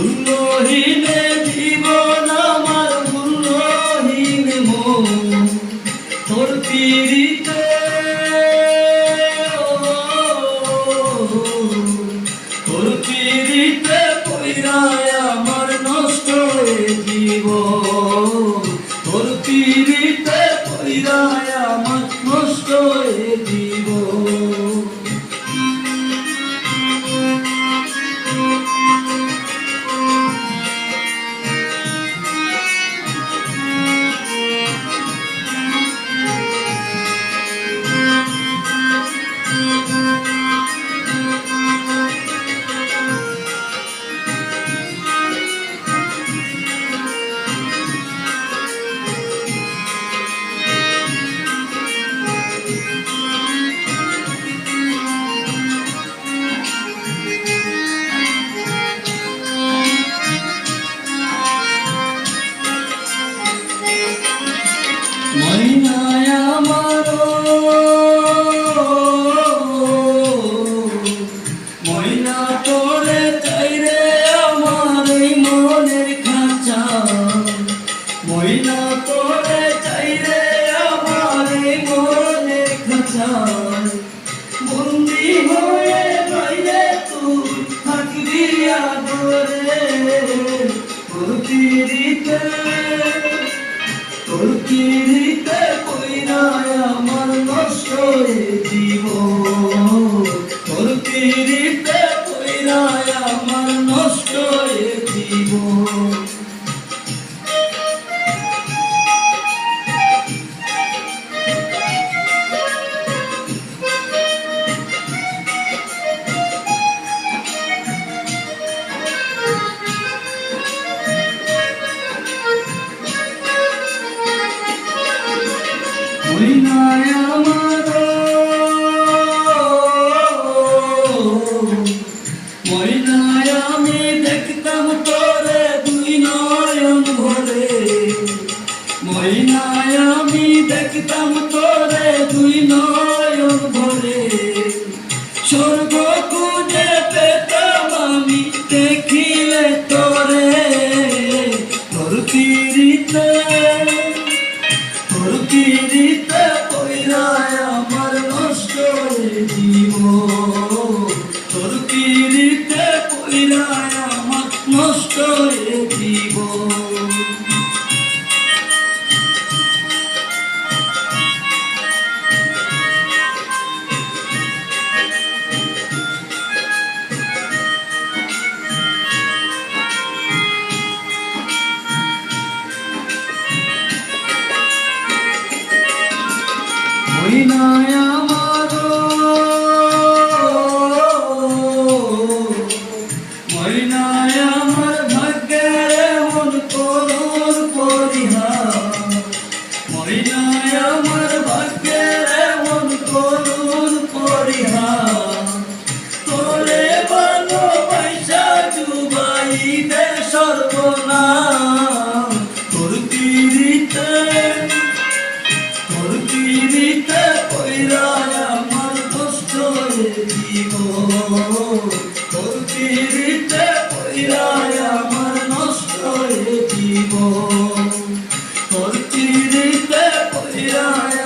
মূল্যহীন জীবন আমার, মূল্যহীন মন তোর পিরিতে, তোর পিরিতে পইরায় আমার নষ্ট জীবন, তোর পিরিতে পইরায় আমার নষ্ট জীবন। ময়নায় আমার, ময়না তোরে চাই রে আমার এই মনের খাঁচা, ময়না তোরে চাই রে আমার এই মনের খাঁচা, বন্দি হয়ে রইলে তুই থাকবি আদরে, তোর পিরিতে, তোর পিরিতে পইরায় আমার নষ্ট জীবন, তোর পিরিতে পইরায় আমার নষ্ট জীবন। ময়নায় আমার, ময়নায় আমি দেখতাম তোরে দুই নয়ন ভরে, ময়নায় আমি দেখতাম তোরে দুই নয়ন ভরে, স্বর্গ খুঁজে পেতাম আমি দেখিলে তোরে, তোর পিরিতে, তোর পিরিতে পইরায় আমার নষ্ট জীবন, তোর পিরিতে পইরায় আমার নষ্ট জীবন। ময়নায় আমার, ময়নায় আমার ভাগ্যের এমন করুণ পরিহাস, ময়নায় আমার ভাগ্যের এমন করুণ পরিহাস, তোরে ভালোবাসা ডুবাইবে সর্বনাশ, তোর পিরিতে, তোর পিরিতে পইরায় আমার নষ্ট জীবন, তোর পিরিতে পইরায় আমার নষ্ট জীবন, তোর পিরিতে পইরায়